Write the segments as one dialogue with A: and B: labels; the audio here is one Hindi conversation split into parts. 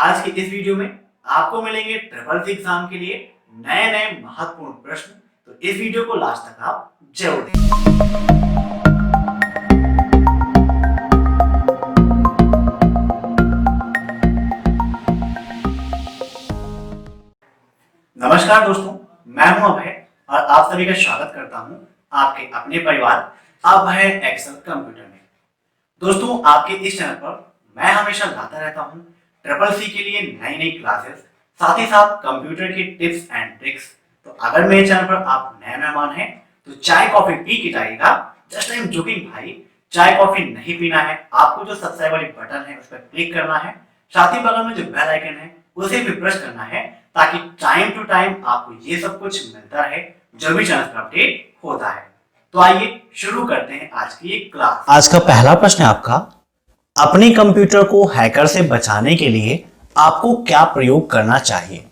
A: आज की इस वीडियो में आपको मिलेंगे ट्रिपल सी एग्जाम के लिए नए नए महत्वपूर्ण प्रश्न। तो इस वीडियो को लास्ट तक आप जरूर देखें। नमस्कार दोस्तों, मैं हूं अभय और आप सभी का स्वागत करता हूं आपके अपने परिवार अभय एक्सेल कंप्यूटर में। दोस्तों, आपके इस चैनल पर मैं हमेशा लाता रहता हूं ट्रिपल सी के लिए नई नई क्लासेस, साथ ही साथ कंप्यूटर की टिप्स एंड ट्रिक्स। तो अगर मेरे चैनल पर आप नए मेहमान हैं तो चाय कॉफी पी के जाइएगा। जस्ट आई एम जोकिंग भाई, चाय कॉफी नहीं पीना है। आपको जो सब्सक्राइब वाली बटन है उस पर क्लिक करना है, साथ ही बगल में जो बेल आइकन है उसे भी प्रेस करना है ताकि टाइम टू टाइम आपको ये सब कुछ मिलता रहे जो भी चैनल पर अपडेट होता है। तो आइए शुरू करते हैं आज की एक क्लास।
B: आज का पहला प्रश्न है आपका, अपने कंप्यूटर को हैकर से बचाने के लिए आपको क्या प्रयोग करना चाहिए।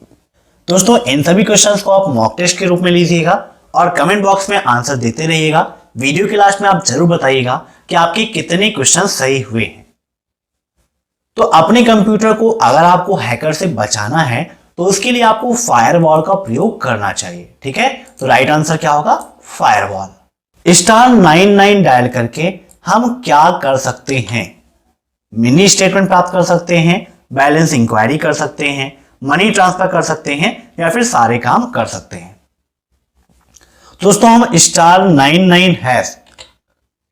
B: दोस्तों, इन सभी क्वेश्चंस को आप मॉक टेस्ट के रूप में लीजिएगा और कमेंट बॉक्स में आंसर देते रहिएगा। वीडियो के लास्ट में आप जरूर बताइएगा कि आपके कितने क्वेश्चन सही हुए हैं। तो अपने कंप्यूटर को अगर आपको हैकर से बचाना है तो उसके लिए आपको फायरवॉल का प्रयोग करना चाहिए। ठीक है, तो राइट आंसर क्या होगा? फायरवॉल। *99 डायल करके हम क्या कर सकते हैं? मिनी स्टेटमेंट प्राप्त कर सकते हैं, बैलेंस इंक्वायरी कर सकते हैं, मनी ट्रांसफर कर सकते हैं या फिर सारे काम कर सकते हैं। दोस्तों, हम *99#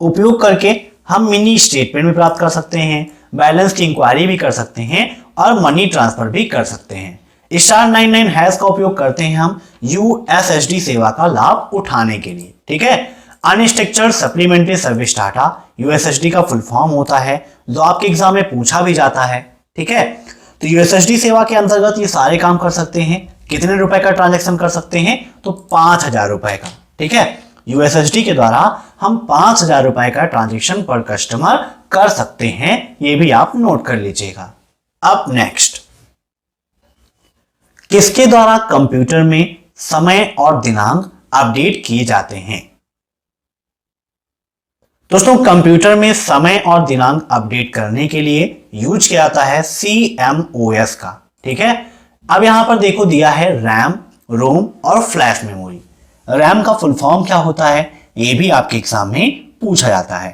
B: उपयोग करके हम मिनी स्टेटमेंट भी प्राप्त कर सकते हैं, बैलेंस की इंक्वायरी भी कर सकते हैं और मनी ट्रांसफर भी कर सकते हैं। *99# का उपयोग करते हैं हम USSD सेवा का लाभ उठाने के लिए। ठीक है, unstructured supplementary service data USSD का फुल फॉर्म होता है, जो आपके एग्जाम में पूछा भी जाता है। ठीक है, तो USSD सेवा के अंतर्गत ये सारे काम कर सकते हैं। कितने रुपए का ट्रांजैक्शन कर सकते हैं? तो 5000 रुपए का। ठीक है, USSD के द्वारा हम 5000 रुपए का ट्रांजैक्शन पर कस्टमर कर सकते हैं। ये भी आप नोट कर लीजिएगा। अब नेक्स्ट, किसके द्वारा कंप्यूटर में समय और दिनांक अपडेट किए जाते हैं? दोस्तों, कंप्यूटर में समय और दिनांक अपडेट करने के लिए यूज किया जाता है CMOS का। ठीक है, अब यहां पर देखो दिया है रैम, रोम और फ्लैश मेमोरी। रैम का फुल फॉर्म क्या होता है? ये भी आपके एग्जाम में पूछा जाता है।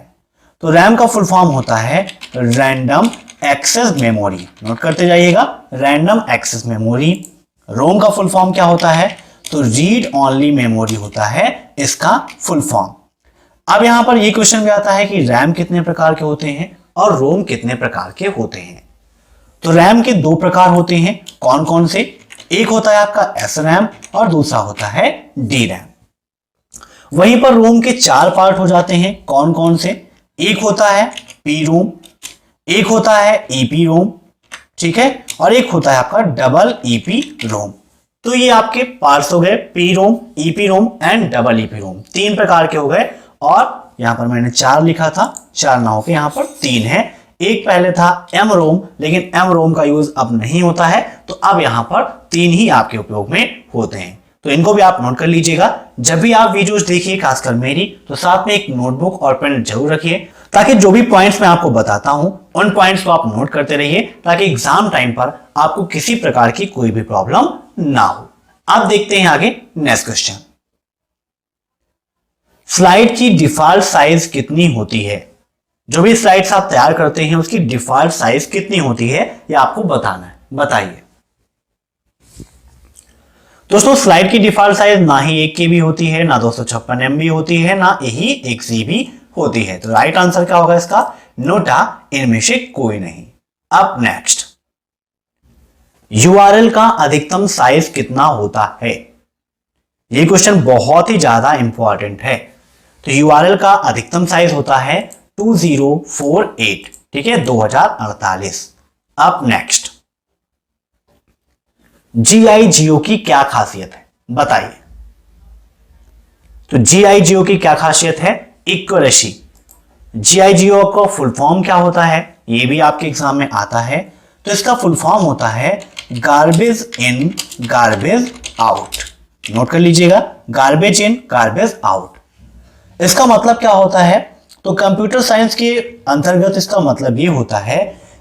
B: तो रैम का फुल फॉर्म होता है रैंडम एक्सेस मेमोरी। नोट करते जाइएगा, रैंडम एक्सेस मेमोरी। रोम का फुल फॉर्म क्या होता है? तो रीड ओनली मेमोरी होता है इसका फुल फॉर्म। अब यहां पर ये क्वेश्चन भी आता है कि रैम कितने प्रकार के होते हैं और रोम कितने प्रकार के होते हैं। तो रैम के 2 प्रकार होते हैं। कौन कौन से? एक होता है आपका SRAM और दूसरा होता है DRAM। वहीं पर रोम के 4 पार्ट हो जाते हैं। कौन कौन से? एक होता है PROM, एक होता है EPROM, ठीक है, और एक होता है आपका डबल EPROM। तो ये आपके पार्ट्स हो गए, PROM, EPROM and double EPROM। 3 प्रकार के हो गए और यहां पर मैंने 4 लिखा था, 4 ना होकर यहां पर 3 है। एक पहले था MROM, लेकिन MROM का यूज अब नहीं होता है, तो अब यहां पर 3 ही आपके उपयोग में होते हैं। तो इनको भी आप नोट कर लीजिएगा। जब भी आप वीडियोस देखिए, खासकर मेरी, तो साथ में एक नोटबुक और पेन जरूर रखिए, ताकि जो भी पॉइंट्स मैं आपको बताता हूं उन पॉइंट्स को आप नोट करते रहिए, ताकि एग्जाम टाइम पर आपको किसी प्रकार की कोई भी प्रॉब्लम ना हो। अब देखते हैं आगे नेक्स्ट क्वेश्चन। स्लाइड की डिफॉल्ट साइज कितनी होती है? जो भी स्लाइड्स आप तैयार करते हैं उसकी डिफॉल्ट साइज कितनी होती है, ये आपको बताना है। बताइए। दोस्तों, स्लाइड की डिफॉल्ट साइज ना ही 1 KB होती है, ना 256 MB होती है, ना ही 1 GB होती है। तो राइट आंसर क्या होगा इसका? नोटा, इनमें से कोई नहीं। अब नेक्स्ट, URL का अधिकतम साइज कितना होता है? ये क्वेश्चन बहुत ही ज्यादा इंपॉर्टेंट है। तो URL का अधिकतम साइज होता है 2048, ठीक है, 2048। अब नेक्स्ट, GIGO की क्या खासियत है? बताइए। तो GIGO की क्या खासियत है? इक्वलेसी। GIGO का फुल फॉर्म क्या होता है? ये भी आपके एग्जाम में आता है। तो इसका फुल फॉर्म होता है garbage in garbage out. Note कर लीजिएगा, गार्बेज इन गार्बेज आउट। इसका मतलब क्या होता है? तो कंप्यूटर साइंस के अंतर्गत इसका मतलब ये होता है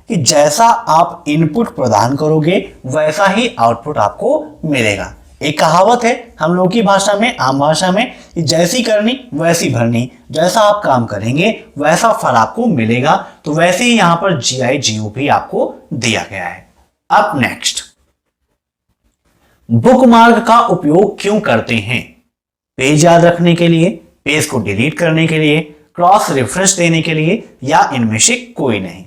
B: कि जैसा आप इनपुट प्रदान करोगे वैसा ही आउटपुट आपको मिलेगा। एक कहावत है हम लोगों की भाषा में, आम भाषा में, कि जैसी करनी वैसी भरनी, जैसा आप काम करेंगे वैसा फल आपको मिलेगा। तो वैसे ही यहां पर GI GOP आपको दिया गया है। अब नेक्स्ट, बुकमार्क का उपयोग क्यों करते हैं? पेज याद रखने के लिए, पेज को डिलीट करने के लिए, क्रॉस रेफरेंस देने के लिए, या इनमें से कोई नहीं?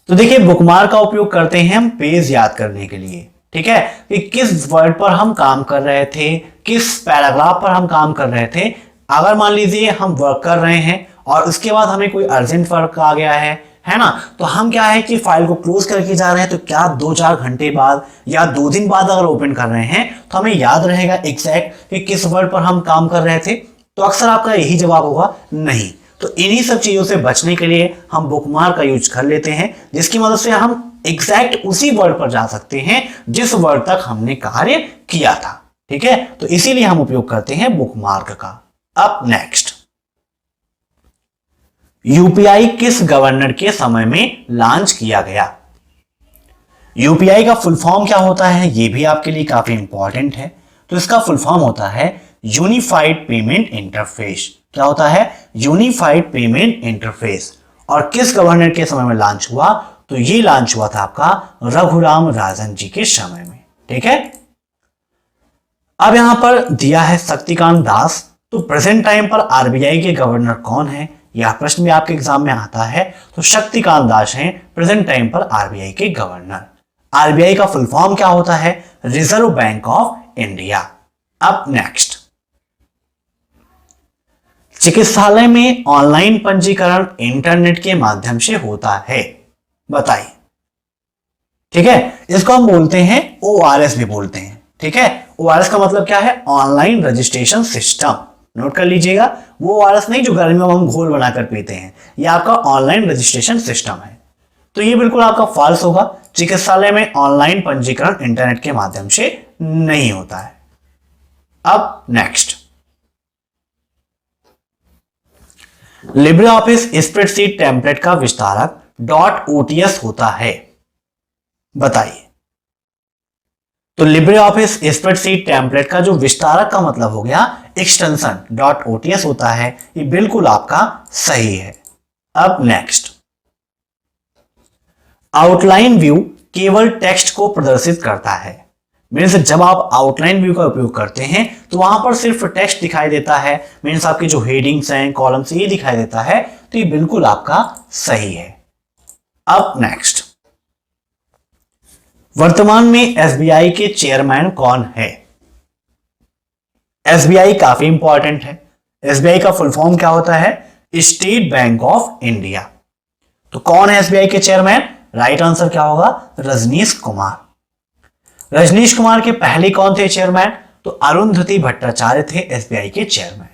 B: तो देखिए, बुकमार्क का उपयोग करते हैं हम पेज याद करने के लिए, ठीक है, कि किस वर्ड पर हम काम कर रहे थे, किस पैराग्राफ पर हम काम कर रहे थे। अगर मान लीजिए हम वर्क कर रहे हैं और उसके बाद हमें कोई अर्जेंट वर्क आ गया है ना, तो हम क्या है कि फाइल को क्लोज करके जा रहे हैं, तो क्या 2-4 घंटे बाद या 2 दिन बाद अगर ओपन कर रहे हैं तो हमें याद रहेगा एग्जैक्ट कि किस वर्ड पर हम काम कर रहे थे? तो अक्सर आपका यही जवाब होगा नहीं। तो इन्हीं सब चीजों से बचने के लिए हम बुकमार्क का यूज कर लेते हैं, जिसकी मदद से हम एग्जैक्ट उसी वर्ड पर जा सकते हैं जिस वर्ड तक हमने कार्य किया था, ठीक है। तो इसीलिए हम उपयोग करते हैं बुकमार्क का। अब नेक्स्ट, यूपीआई किस गवर्नर के समय में लॉन्च किया गया? यूपीआई का फुल फॉर्म क्या होता है, यह भी आपके लिए काफी इंपॉर्टेंट है। तो इसका फुल फॉर्म होता है यूनिफाइड पेमेंट इंटरफेस। क्या होता है? Unified payment interface. और किस गवर्नर के समय में लॉन्च हुआ? तो ये लॉन्च हुआ था आपका रघुराम राजन जी के समय में, ठीक है। अब यहां पर दिया है शक्तिकांत दास। तो प्रेजेंट टाइम पर आरबीआई के गवर्नर कौन है? यह प्रश्न भी आपके एग्जाम में आता है। तो शक्तिकांत दास हैं प्रेजेंट टाइम पर आरबीआई के गवर्नर। आरबीआई का फुल फॉर्म क्या होता है? Reserve bank of India. अब नेक्स्ट, चिकित्सालय में ऑनलाइन पंजीकरण इंटरनेट के माध्यम से होता है, बताइए, ठीक है। इसको हम बोलते हैं ORS भी बोलते हैं, ठीक है। ORS का मतलब क्या है? Online registration system. नोट कर लीजिएगा, वो ORS नहीं जो गर्मियों में हम घोल बनाकर पीते हैं, ये आपका ऑनलाइन रजिस्ट्रेशन सिस्टम है। तो ये बिल्कुल आपका फॉल्स होगा। चिकित्सालय में ऑनलाइन पंजीकरण इंटरनेट के माध्यम से नहीं होता है। अब next, Libre office spreadsheet template का विस्तारक .ots होता है, बताइए। तो लिब्रे ऑफिस स्प्रेडशीट टेम्पलेट का जो विस्तारक का मतलब हो गया एक्सटेंशन .ots होता है। ये बिल्कुल आपका सही है। अब नेक्स्ट, आउटलाइन व्यू केवल टेक्स्ट को प्रदर्शित करता है। मीन्स जब आप आउटलाइन व्यू का उपयोग करते हैं तो वहां पर सिर्फ टेक्स्ट दिखाई देता है, मीन्स आपके जो हेडिंग्स हैं, कॉलम्स, ये दिखाई देता है। तो ये बिल्कुल आपका सही है। अब नेक्स्ट, वर्तमान में एसबीआई के चेयरमैन कौन है? एसबीआई काफी इंपॉर्टेंट है। एसबीआई का फुल फॉर्म क्या होता है? State bank of India. तो कौन है एसबीआई के चेयरमैन? राइट आंसर क्या होगा? रजनीश कुमार। रजनीश कुमार के पहले कौन थे चेयरमैन? तो अरुंधति भट्टाचार्य थे एसबीआई के चेयरमैन।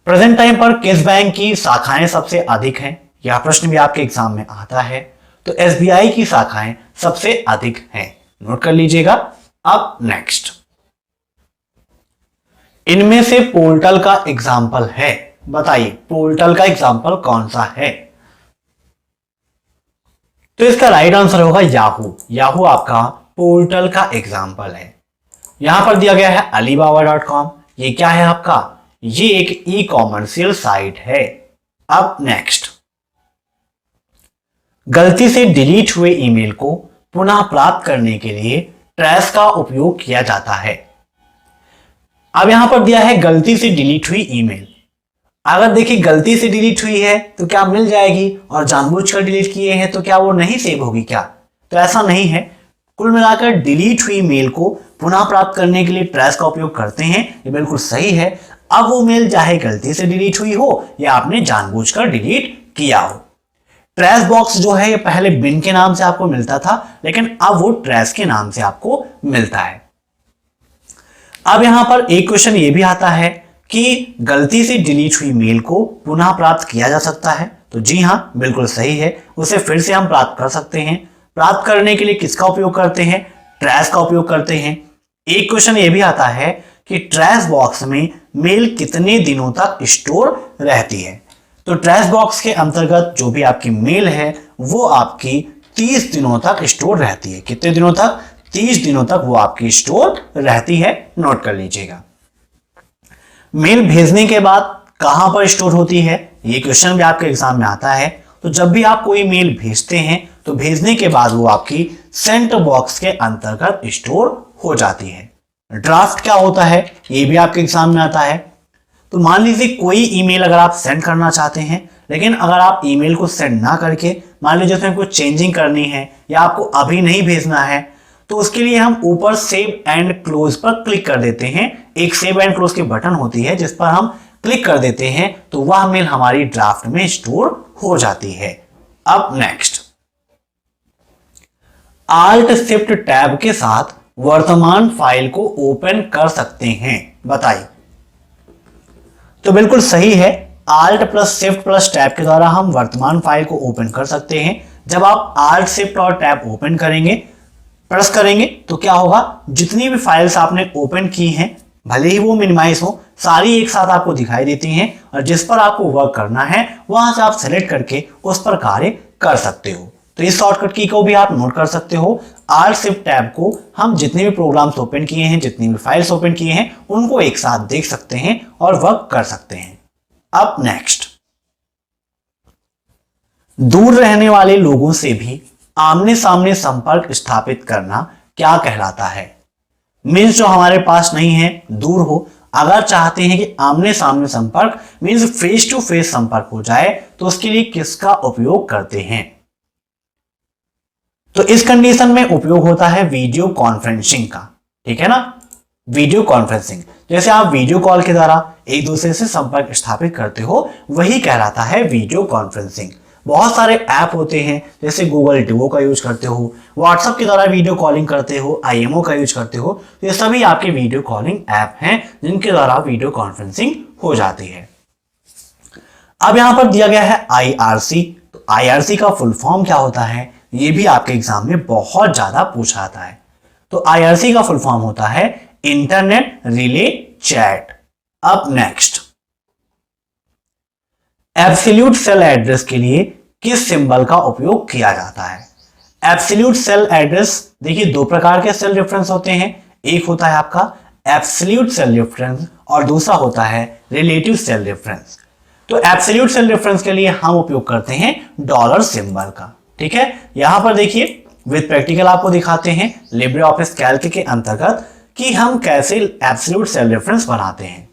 B: प्रेजेंट टाइम पर किस बैंक की शाखाएं सबसे अधिक हैं? यह प्रश्न भी आपके एग्जाम में आता है। तो एसबीआई की शाखाएं सबसे अधिक हैं, नोट कर लीजिएगा। अब नेक्स्ट, इनमें से पोर्टल का एग्जाम्पल है, बताइए पोर्टल का एग्जाम्पल कौन सा है? तो इसका राइट आंसर होगा याहू। याहू आपका पोर्टल का एग्जाम्पल है। यहां पर दिया गया है alibaba.com। ये क्या है आपका? ये एक ई कॉमर्शियल साइट है। अब नेक्स्ट, गलती से डिलीट हुए ईमेल को पुनः प्राप्त करने के लिए ट्रैश का उपयोग किया जाता है। अब यहां पर दिया है गलती से डिलीट हुई ईमेल। अगर देखिए गलती से डिलीट हुई है तो क्या मिल जाएगी, और जानबूझकर डिलीट किए हैं तो क्या वो नहीं सेव होगी क्या? तो ऐसा नहीं है। कुल मिलाकर डिलीट हुई मेल को पुनः प्राप्त करने के लिए ट्रैश का उपयोग करते हैं, ये बिल्कुल सही है। अब वो मेल चाहे गलती से डिलीट हुई हो या आपने जानबूझकर डिलीट किया हो। ट्रैश बॉक्स जो है ये पहले बिन के नाम से आपको मिलता था, लेकिन अब वो ट्रैश के नाम से आपको मिलता है। अब यहां पर एक क्वेश्चन ये भी आता है कि गलती से डिलीट हुई मेल को पुनः प्राप्त किया जा सकता है। तो जी हां, बिल्कुल सही है, उसे फिर से हम प्राप्त कर सकते हैं। प्राप्त करने के लिए किसका उपयोग करते हैं? ट्रैश का उपयोग करते हैं। एक क्वेश्चन ये भी आता है कि ट्रैश बॉक्स में मेल कितने दिनों तक स्टोर रहती है? तो ट्रैश बॉक्स के अंतर्गत जो भी आपकी मेल है वो आपकी 30 दिनों तक स्टोर रहती है। कितने दिनों तक? 30 दिनों तक वो आपकी स्टोर रहती है, नोट कर लीजिएगा। मेल भेजने के बाद कहां पर स्टोर होती है, ये क्वेश्चन भी आपके एग्जाम में आता है। तो जब भी आप कोई मेल भेजते हैं तो भेजने के बाद वो आपकी सेंट बॉक्स के अंतर्गत स्टोर हो जाती है। ड्राफ्ट क्या होता है, ये भी आपके एग्जाम में आता है। तो मान लीजिए कोई ईमेल अगर आप सेंड करना चाहते हैं, लेकिन अगर आप ईमेल को सेंड ना करके मान लीजिए उसमें कुछ चेंजिंग करनी है या आपको अभी नहीं भेजना है, तो उसके लिए हम ऊपर सेव एंड क्लोज पर क्लिक कर देते हैं। एक सेव एंड क्लोज की बटन होती है जिस पर हम क्लिक कर देते हैं तो वह मेल हमारी ड्राफ्ट में स्टोर हो जाती है। अब नेक्स्ट, आल्ट शिफ्ट टैब के साथ वर्तमान फाइल को ओपन कर सकते हैं, बताइए। तो बिल्कुल सही है, alt plus shift plus tab के द्वारा हम वर्तमान फाइल को ओपन कर सकते हैं। जब आप आल्ट शिफ्ट और टैब ओपन करेंगे, प्रेस करेंगे, तो क्या होगा, जितनी भी फाइल्स आपने ओपन की हैं भले ही वो मिनिमाइज हो, सारी एक साथ आपको दिखाई देती हैं और जिस पर आपको वर्क करना है वहां से आप सेलेक्ट करके उस पर कार्य कर सकते हो। तो इस शॉर्टकट की को भी आप नोट कर सकते हो। आल्ट शिफ्ट टैब को हम जितने भी प्रोग्राम्स ओपन किए हैं, जितनी भी फाइल्स ओपन किए हैं, उनको एक साथ देख सकते हैं और वर्क कर सकते हैं। अब नेक्स्ट, दूर रहने वाले लोगों से भी आमने सामने संपर्क स्थापित करना क्या कहलाता है? मीन्स जो हमारे पास नहीं है, दूर हो, अगर चाहते हैं कि आमने सामने संपर्क मीन्स फेस टू फेस संपर्क हो जाए, तो उसके लिए किसका उपयोग करते हैं? तो इस कंडीशन में उपयोग होता है वीडियो कॉन्फ्रेंसिंग का, ठीक है ना। वीडियो कॉन्फ्रेंसिंग, जैसे आप वीडियो कॉल के द्वारा एक दूसरे से संपर्क स्थापित करते हो, वही कहलाता है वीडियो कॉन्फ्रेंसिंग। बहुत सारे ऐप होते हैं, जैसे गूगल डुओ का यूज करते हो, व्हाट्सएप के द्वारा वीडियो कॉलिंग करते हो, IMO का यूज करते हो, तो ये सभी आपके वीडियो कॉलिंग ऐप हैं जिनके द्वारा वीडियो कॉन्फ्रेंसिंग हो जाती है। अब यहां पर दिया गया है IRC। तो IRC का फुल फॉर्म क्या होता है, ये भी आपके एग्जाम में बहुत ज्यादा पूछा जाता है। तो IRC का फुल फॉर्म होता है इंटरनेट रिले चैट। अब नेक्स्ट, एब्सोल्यूट सेल एड्रेस के लिए किस सिंबल का उपयोग किया जाता है? एब्सोल्यूट सेल एड्रेस, देखिए दो प्रकार के सेल रेफरेंस होते हैं, एक होता है आपका एब्सोल्यूट सेल रेफरेंस और दूसरा होता है रिलेटिव सेल रेफरेंस। तो एब्सोल्यूट सेल रेफरेंस के लिए हम उपयोग करते हैं डॉलर सिंबल का, ठीक है। यहां पर देखिए विद प्रैक्टिकल आपको दिखाते हैं लिब्रे ऑफिस कैल्क के अंतर्गत कि हम कैसे एब्सोल्यूट सेल रेफरेंस बनाते हैं।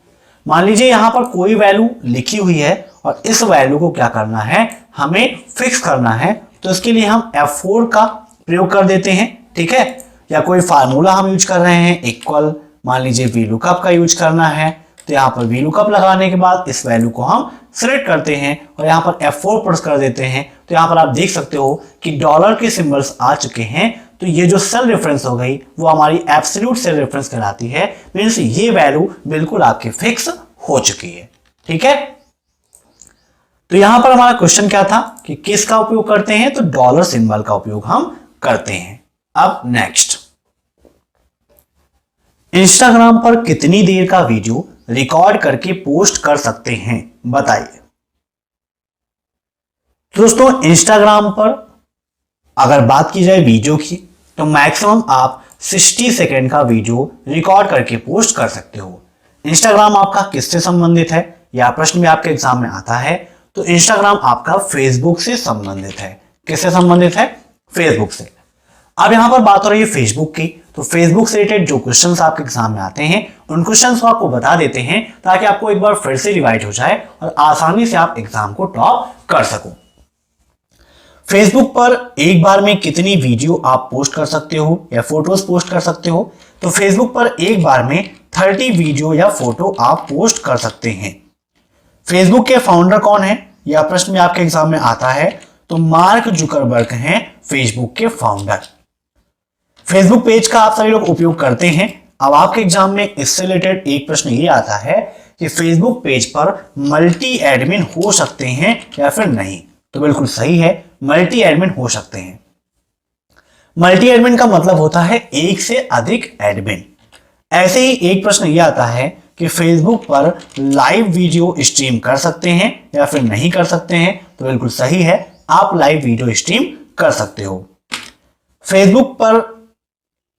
B: मान लीजिए यहां पर कोई वैल्यू लिखी हुई है और इस वैल्यू को क्या करना है, हमें फिक्स करना है, तो इसके लिए हम F4 का प्रयोग कर देते हैं, ठीक है। या कोई फार्मूला हम यूज कर रहे हैं, इक्वल, मान लीजिए VLOOKUP का यूज करना है, तो यहाँ पर VLOOKUP लगाने के बाद इस वैल्यू को हम सिलेक्ट करते हैं और यहाँ पर F4 प्रेस कर देते हैं। तो यहाँ पर आप देख सकते हो कि डॉलर के सिंबल्स आ चुके हैं। तो ये जो सेल रेफरेंस हो गई वो हमारी एब्सोल्यूट सेल रेफरेंस कहलाती है, मींस ये वैल्यू बिल्कुल आपकी फिक्स हो चुकी है, ठीक है। तो यहां पर हमारा क्वेश्चन क्या था कि किसका उपयोग करते हैं, तो डॉलर सिंबल का उपयोग हम करते हैं। अब नेक्स्ट, इंस्टाग्राम पर कितनी देर का वीडियो रिकॉर्ड करके पोस्ट कर सकते हैं, बताइए। दोस्तों इंस्टाग्राम पर अगर बात की जाए वीडियो की, तो मैक्सिमम आप 60 सेकेंड का वीडियो रिकॉर्ड करके पोस्ट कर सकते हो। इंस्टाग्राम आपका किससे संबंधित है, यह प्रश्न भी आपके एग्जाम में आता है। तो इंस्टाग्राम आपका फेसबुक से संबंधित है। किससे संबंधित है, फेसबुक से। अब यहां पर बात हो रही है फेसबुक की, तो फेसबुक से रिलेटेड जो क्वेश्चंस आपके एग्जाम में आते हैं उन क्वेश्चंस को आपको बता देते हैं ताकि आपको एक बार फिर से रिवाइज हो जाए और आसानी से आप एग्जाम को टॉप कर सको। फेसबुक पर एक बार में कितनी वीडियो आप पोस्ट कर सकते हो या फोटोज पोस्ट कर सकते हो, तो फेसबुक पर एक बार में 30 वीडियो या फोटो आप पोस्ट कर सकते हैं। फेसबुक के फाउंडर कौन है, यह प्रश्न भी आपके एग्जाम में आता है। तो मार्क जुकरबर्ग हैं फेसबुक के फाउंडर। फेसबुक पेज का आप सभी लोग उपयोग करते हैं। अब आपके एग्जाम में इससे रिलेटेड एक प्रश्न ये आता है कि फेसबुक पेज पर मल्टी एडमिन हो सकते हैं या फिर नहीं। तो बिल्कुल सही है, मल्टी एडमिन हो सकते हैं। मल्टी एडमिन का मतलब होता है एक से अधिक एडमिन। ऐसे ही एक प्रश्न ये आता है कि फेसबुक पर लाइव वीडियो स्ट्रीम कर सकते हैं या फिर नहीं कर सकते हैं, तो बिल्कुल सही है, आप लाइव वीडियो स्ट्रीम कर सकते हो। फेसबुक पर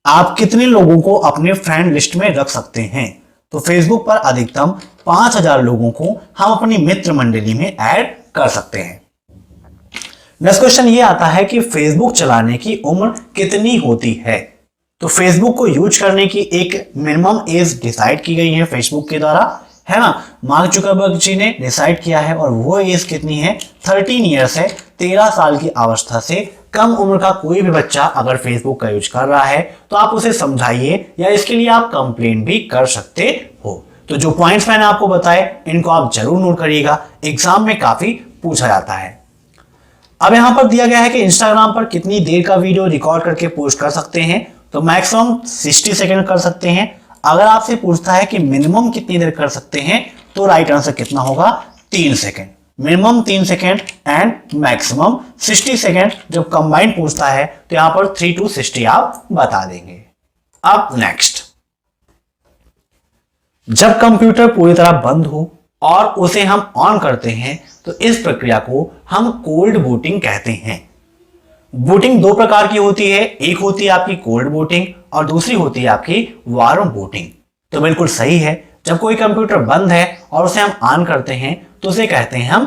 B: आप कितने लोगों को अपने फ्रेंड लिस्ट में रख सकते हैं? तो फेसबुक पर अधिकतम 5000 लोगों को हम अपनी मित्र मंडली में ऐड कर सकते हैं। नेक्स्ट क्वेश्चन ये आता है कि फेसबुक चलाने की उम्र कितनी होती है? तो फेसबुक को यूज करने की एक मिनिमम एज डिसाइड की गई है फेसबुक के द्वारा, है ना। मार्क जुकरबर्ग जी ने डिसाइड किया है और वो एज कितनी है? 13 ईयर्स है। 13 साल की अवस्था से कम उम्र का कोई भी बच्चा अगर फेसबुक का यूज कर रहा है तो आप उसे समझाइए या इसके लिए आप कंप्लेन भी कर सकते हो। तो जो पॉइंट्स मैंने आपको बताए इनको आप जरूर नोट करिएगा, एग्जाम में काफी पूछा जाता है। अब यहां पर दिया गया है कि इंस्टाग्राम पर कितनी देर का वीडियो रिकॉर्ड करके पोस्ट कर सकते हैं? तो मैक्सिमम 60 सेकंड कर सकते हैं। अगर आपसे पूछता है कि मिनिमम कितनी देर कर सकते हैं तो राइट आंसर कितना होगा? 3 second. Minimum 3 second and maximum 60 second. जब कंबाइंड पूछता है तो यहां पर 3 to 60 आप बता देंगे। अब नेक्स्ट, जब कंप्यूटर पूरी तरह बंद हो और उसे हम ऑन करते हैं तो इस प्रक्रिया को हम कोल्ड बूटिंग कहते हैं। बूटिंग दो प्रकार की होती है, एक होती है आपकी कोल्ड बूटिंग और दूसरी होती है आपकी वार्म बूटिंग। तो बिल्कुल सही है, जब कोई कंप्यूटर बंद है और उसे हम ऑन करते हैं तो उसे कहते हैं हम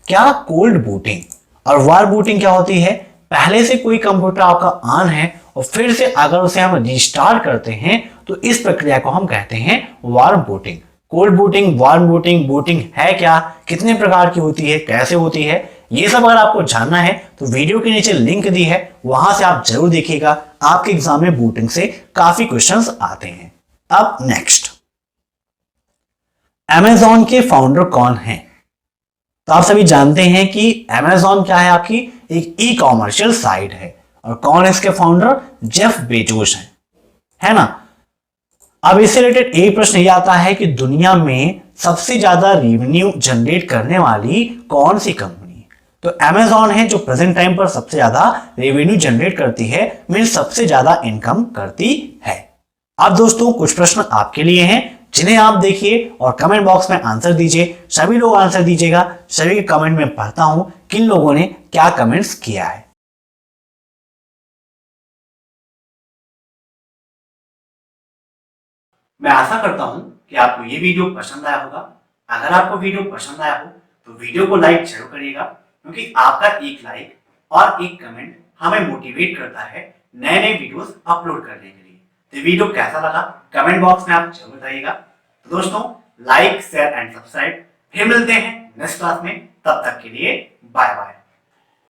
B: क्या? Cold booting. और वार्म बूटिंग क्या होती है? पहले से कोई कंप्यूटर आपका ऑन है और फिर से अगर उसे हम रिस्टार्ट करते हैं तो इस प्रक्रिया को हम कहते हैं warm booting. Cold booting, warm booting, booting है क्या, कितने प्रकार की होती है, कैसे होती है, ये सब अगर आपको जानना है तो वीडियो के नीचे लिंक दी है, वहां से आप जरूर देखिएगा। आपके एग्जाम में बूटिंग से काफी क्वेश्चंस आते हैं। अब नेक्स्ट, अमेज़न के फाउंडर कौन हैं? तो आप सभी जानते हैं कि अमेज़न क्या है? आपकी एक ई कॉमर्शियल साइट है। और कौन है इसके फाउंडर? जेफ बेजोस है ना। अब इससे रिलेटेड एक प्रश्न ये आता है कि दुनिया में सबसे ज्यादा रेवेन्यू जनरेट करने वाली कौन सी कंपनी? तो अमेज़न है जो प्रेजेंट टाइम पर सबसे ज्यादा रेवेन्यू जनरेट करती है, मींस सबसे ज्यादा इनकम करती है। अब दोस्तों कुछ प्रश्न आपके लिए हैं जिन्हें आप देखिए और कमेंट बॉक्स में आंसर दीजिए। सभी लोग आंसर दीजिएगा। सभी के कमेंट में पढ़ता हूं किन लोगों ने क्या कमेंट्स किया है।
A: मैं आशा करता हूं कि आपको ये वीडियो पसंद आया होगा। अगर आपको वीडियो पसंद आया हो तो वीडियो को लाइक जरूर करिएगा, क्योंकि आपका एक लाइक और एक कमेंट हमें मोटिवेट करता है नए नए वीडियोस अपलोड करने के लिए। तो वीडियो कैसा लगा कमेंट बॉक्स में आप जरूर बताइएगा। तो दोस्तों लाइक, शेयर एंड सब्सक्राइब। फिर मिलते हैं नेक्स्ट क्लास में, तब तक के लिए बाय बाय।